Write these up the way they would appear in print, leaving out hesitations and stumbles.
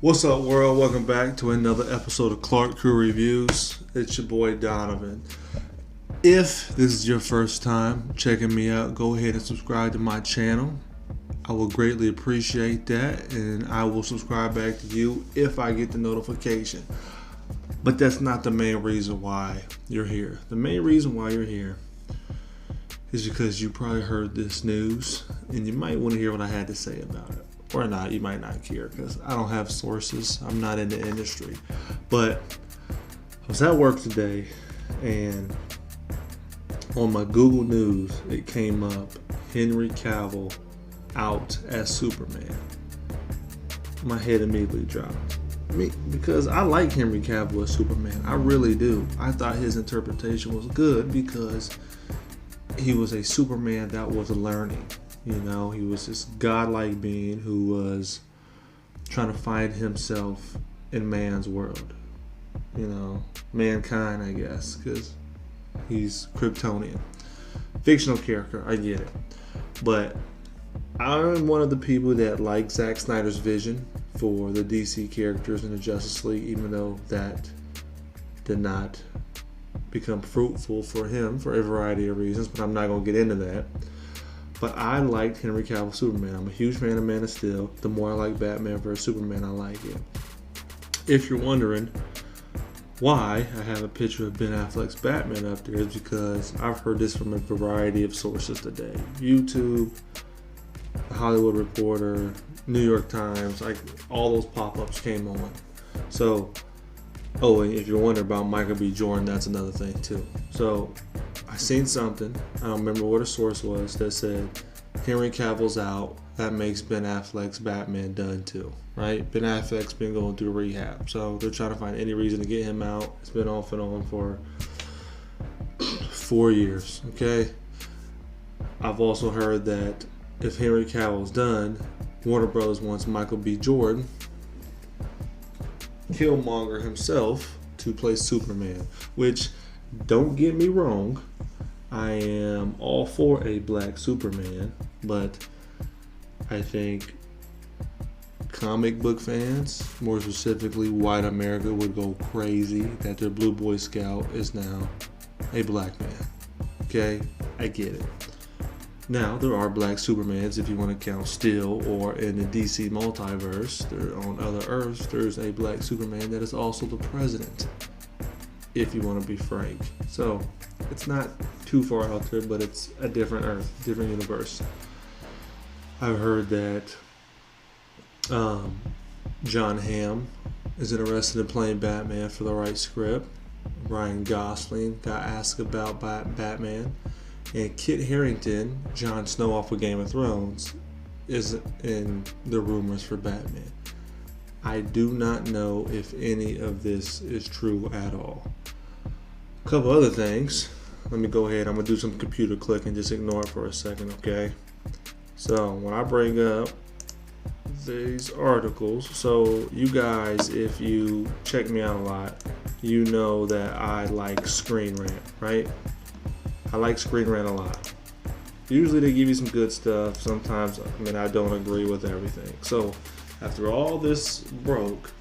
What's up, world? Welcome back to another episode of Clark Crew Reviews. It's your boy Donovan. If this is your first time checking me out, go ahead and subscribe to my channel. I will greatly appreciate that, and I will subscribe back to you if I get the notification. But that's not the main reason why you're here. The main reason why you're here is because you probably heard this news, and you might want to hear what I had to say about it. Or not, you might not care because I don't have sources. I'm not in the industry. But I was at work today, and on my Google News, it came up Henry Cavill out as Superman. My head immediately dropped. Because I like Henry Cavill as Superman. I really do. I thought his interpretation was good because he was a Superman that was learning. You know, he was this godlike being who was trying to find himself in man's world. You know, mankind, I guess, because he's Kryptonian. Fictional character, I get it. But I'm one of the people that like Zack Snyder's vision for the DC characters in the Justice League, even though that did not become fruitful for him for a variety of reasons, but I'm not going to get into that. But I liked Henry Cavill Superman. I'm a huge fan of Man of Steel. The more I like Batman vs. Superman, I like it. If you're wondering why I have a picture of Ben Affleck's Batman up there, is because I've heard this from a variety of sources today. YouTube, The Hollywood Reporter, New York Times, like all those pop-ups came on. So, and if you're wondering about Michael B. Jordan, that's another thing too. So, I seen something, I don't remember what a source was, that said Henry Cavill's out, that makes Ben Affleck's Batman done too, right? Ben Affleck's been going through rehab, so they're trying to find any reason to get him out. It's been off and on for 4 years, okay? I've also heard that if Henry Cavill's done, Warner Brothers wants Michael B. Jordan, Killmonger himself, to play Superman, which, don't get me wrong, I am all for a black Superman, but I think comic book fans, more specifically white America, would go crazy that their Blue Boy Scout is now a black man. Okay? I get it. Now, there are black Supermans if you want to count Steel, or in the DC multiverse, on other Earths, there's a black Superman that is also the president, if you want to be frank. So, it's not too far out there, but it's a different Earth, different universe. I've heard that John Hamm is interested in playing Batman for the right script. Ryan Gosling got asked about Batman. And Kit Harington, Jon Snow off of Game of Thrones, is in the rumors for Batman. I do not know if any of this is true at all. A couple other things. Let me go ahead. I'm going to do some computer click and just ignore it for a second, okay? So, when I bring up these articles, so you guys, if you check me out a lot, you know that I like Screen Rant, right? I like Screen Rant a lot. Usually they give you some good stuff. Sometimes, I don't agree with everything. So, after all this broke,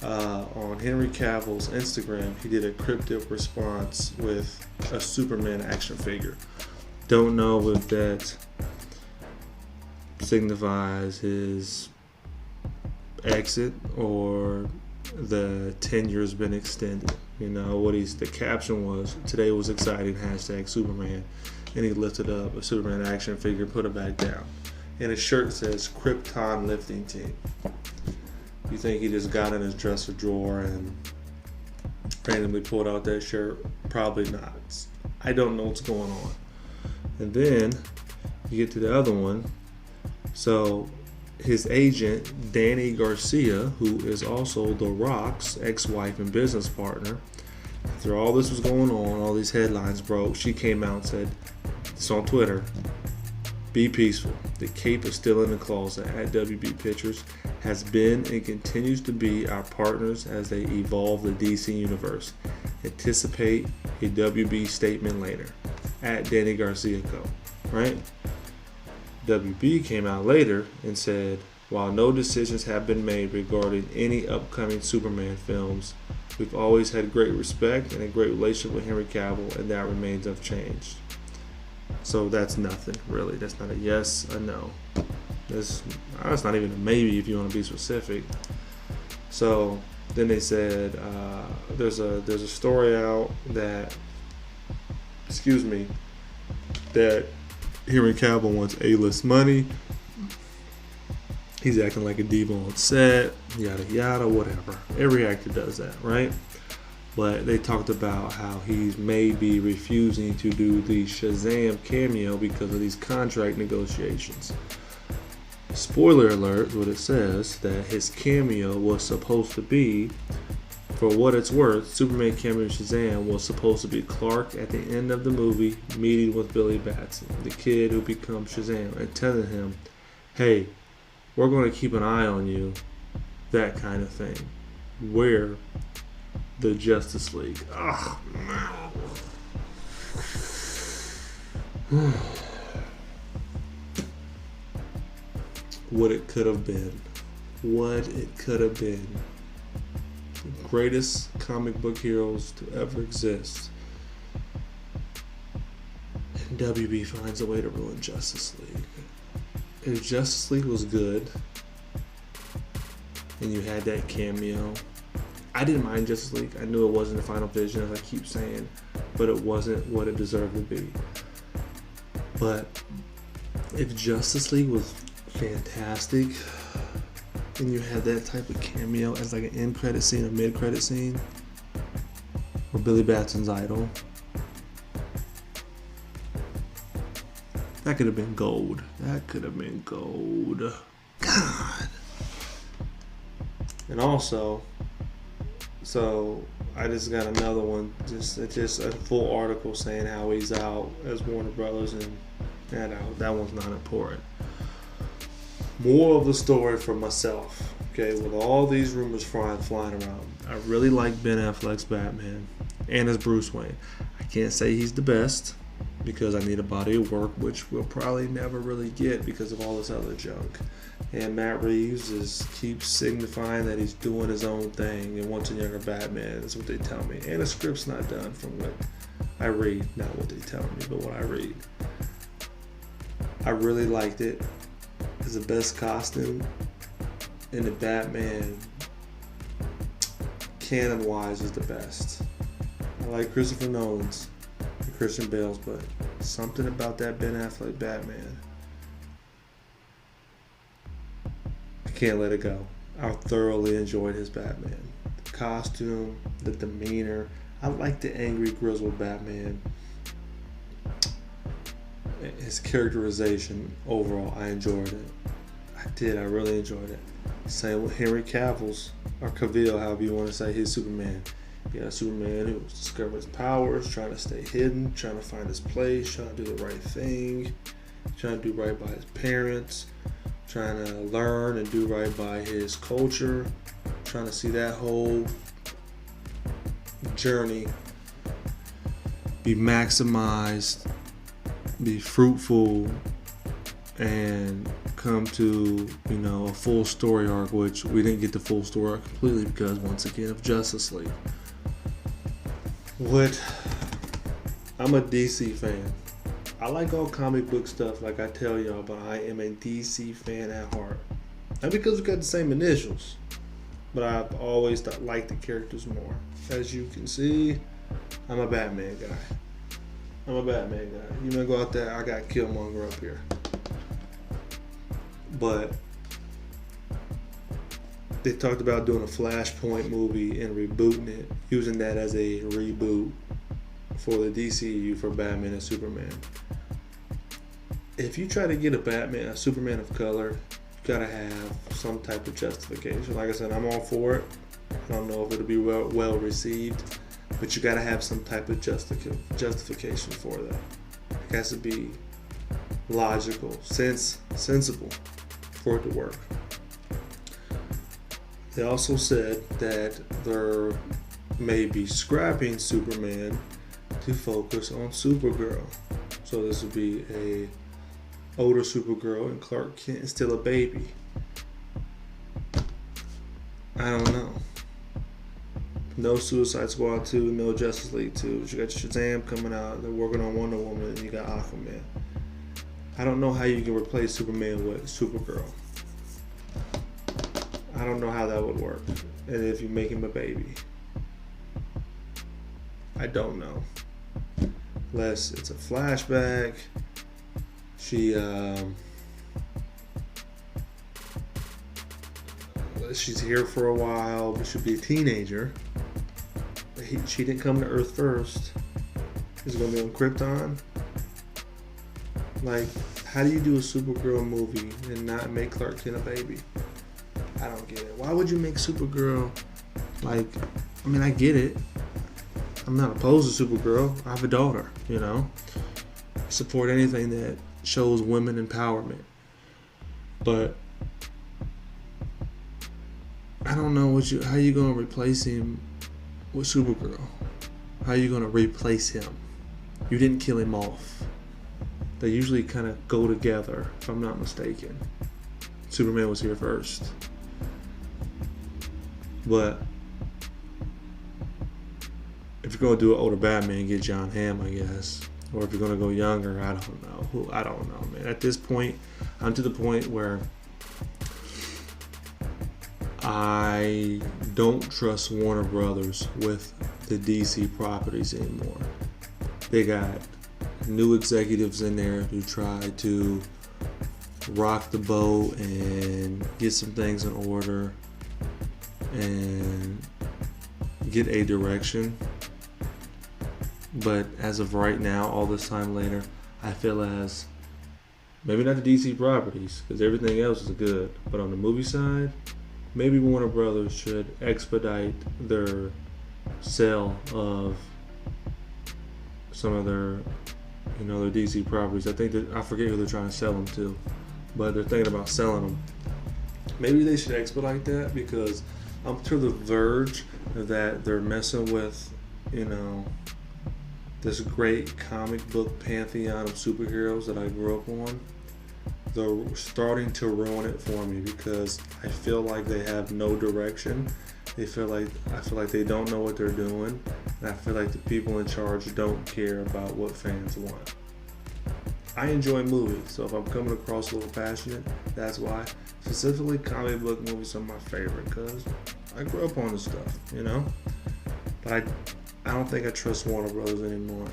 on Henry Cavill's Instagram, he did a cryptic response with a Superman action figure. Don't know if that signifies his exit or the tenure's been extended. You know, the caption was, "Today was exciting, #Superman," and he lifted up a Superman action figure, put it back down. And his shirt says Krypton Lifting Team. You think he just got in his dresser drawer and randomly pulled out that shirt? Probably not. I don't know what's going on. And then you get to the other one. So his agent, Danny Garcia, who is also The Rock's ex-wife and business partner, after all this was going on, all these headlines broke, she came out and said, this on Twitter, "Be peaceful. The cape is still in the closet at WB Pictures, has been and continues to be our partners as they evolve the DC universe. Anticipate a WB statement later. At Danny Garcia Co." Right? WB came out later and said, While no decisions have been made regarding any upcoming Superman films, we've always had great respect and a great relationship with Henry Cavill, and that remains unchanged. So that's nothing, really. That's not a yes, a no. That's not even a maybe if you want to be specific. So then they said there's a story out that that Henry Cavill wants A-list money. He's acting like a diva on set, yada yada, whatever. Every actor does that, right? But they talked about how he's maybe refusing to do the Shazam cameo because of these contract negotiations. Spoiler alert, what it says, that his cameo was supposed to be, for what it's worth, Superman cameo Shazam was supposed to be Clark at the end of the movie meeting with Billy Batson, the kid who becomes Shazam, and telling him, hey, we're going to keep an eye on you, that kind of thing. Where the Justice League. What it could have been. What it could have been. The greatest comic book heroes to ever exist. And WB finds a way to ruin Justice League. If Justice League was good, and you had that cameo, I didn't mind Justice League. I knew it wasn't the final vision, as I keep saying, but it wasn't what it deserved to be. But if Justice League was fantastic, and you had that type of cameo as like an end credit scene or mid credit scene, or Billy Batson's idol, that could have been gold. That could have been gold. God. And also, so I just got another one, just a full article saying how he's out as Warner Brothers, and that one's not important. More of the story for myself, okay, with all these rumors flying around. I really like Ben Affleck's Batman and his Bruce Wayne. I can't say he's the best because I need a body of work, which we'll probably never really get because of all this other junk. And Matt Reeves keeps signifying that he's doing his own thing and wants a younger Batman. That's what they tell me. And the script's not done from what I read, not what they tell me, but what I read. I really liked it. It's the best costume in the Batman, canon-wise, is the best. I like Christopher Nolan's and Christian Bale's, but something about that Ben Affleck Batman, I can't let it go. I thoroughly enjoyed his Batman. The costume, the demeanor. I like the angry, grizzled Batman. His characterization overall, I enjoyed it. I did. I really enjoyed it. Same with Henry Cavill's, or Cavill, however you want to say, his Superman. You got a Superman who discovers his powers, trying to stay hidden, trying to find his place, trying to do the right thing, trying to do right by his parents, trying to learn and do right by his culture, trying to see that whole journey be maximized, be fruitful, and come to, a full story arc, which we didn't get the full story arc completely because, once again, of Justice League. I'm a DC fan. I like all comic book stuff, like I tell y'all, but I am a DC fan at heart. Not because we got the same initials, but I've always liked the characters more. As you can see, I'm a Batman guy. You may go out there, I got Killmonger up here. But they talked about doing a Flashpoint movie and rebooting it, using that as a reboot for the DCU for Batman and Superman. If you try to get a Superman of color, you gotta have some type of justification. Like I said, I'm all for it. I don't know if it'll be well received, but you gotta have some type of justification for that. It has to be logical, sensible for it to work. They also said that they're maybe scrapping Superman to focus on Supergirl. So this would be a older Supergirl, and Clark Kent is still a baby. I don't know. No Suicide Squad 2, no Justice League 2. You got Shazam coming out. They're working on Wonder Woman, and you got Aquaman. I don't know how you can replace Superman with Supergirl. I don't know how that would work. And if you make him a baby. I don't know. Unless it's a flashback. She's here for a while, but she'll be a teenager. She didn't come to Earth first. She's gonna be on Krypton. Like, how do you do a Supergirl movie and not make Clark Kent a baby? I don't get it. Why would you make Supergirl like? I mean, I get it. I'm not opposed to Supergirl. I have a daughter. I support anything that shows women empowerment. But I don't know how you gonna replace him with Supergirl. How you gonna replace him? You didn't kill him off. They usually kind of go together, if I'm not mistaken. Superman was here first. But if you're gonna do an older Batman, get John Hamm, I guess. Or if you're gonna go younger, I don't know. I don't know, man. At this point, I'm to the point where I don't trust Warner Brothers with the DC properties anymore. They got new executives in there who try to rock the boat and get some things in order and get a direction. But as of right now, all this time later, I feel as maybe not the DC properties, because everything else is good, but on the movie side, maybe Warner Brothers should expedite their sale of some of their their DC properties. I forget who they're trying to sell them to, but they're thinking about selling them. Maybe they should expedite that, because I'm to the verge that they're messing with, this great comic book pantheon of superheroes that I grew up on. They're starting to ruin it for me, because I feel like they have no direction. I feel like they don't know what they're doing, and I feel like the people in charge don't care about what fans want. I enjoy movies, so if I'm coming across a little passionate, that's why. Specifically, comic book movies are my favorite, because I grew up on this stuff, But I don't think I trust Warner Brothers anymore.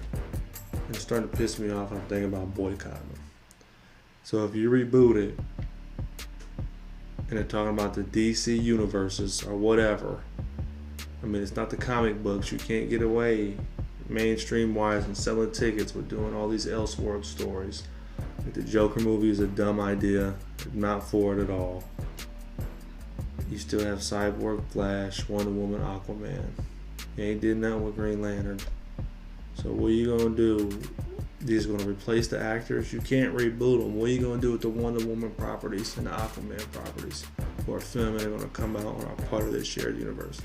It's starting to piss me off, and I'm thinking about boycotting them. So if you reboot it, and they're talking about the DC universes or whatever, I mean, it's not the comic books. You can't get away mainstream wise and selling tickets with doing all these Elseworld stories. Like the Joker movie is a dumb idea. I'm not for it at all. You still have Cyborg, Flash, Wonder Woman, Aquaman. You ain't did nothing with Green Lantern. So what are you gonna do? These are gonna replace the actors. You can't reboot them. What are you gonna do with the Wonder Woman properties and the Aquaman properties, who are filming and gonna come out or are part of this shared universe?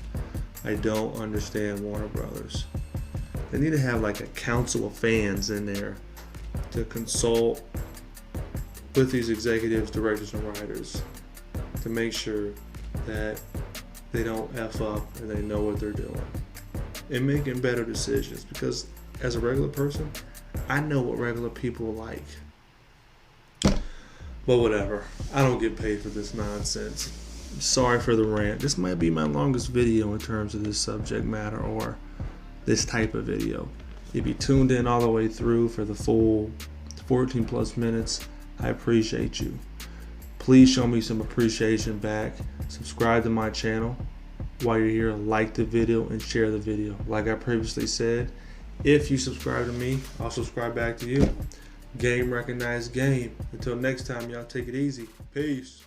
I don't understand Warner Brothers. They need to have like a council of fans in there to consult with these executives, directors, and writers to make sure that they don't F up and they know what they're doing and making better decisions. Because as a regular person, I know what regular people like. But whatever. I don't get paid for this nonsense. Sorry for the rant. This might be my longest video in terms of this subject matter or this type of video. If you tuned in all the way through for the full 14 plus minutes, I appreciate you. Please show me some appreciation back. Subscribe to my channel. While you're here, like the video and share the video. Like I previously said, if you subscribe to me, I'll subscribe back to you. Game recognized game. Until next time, y'all take it easy. Peace.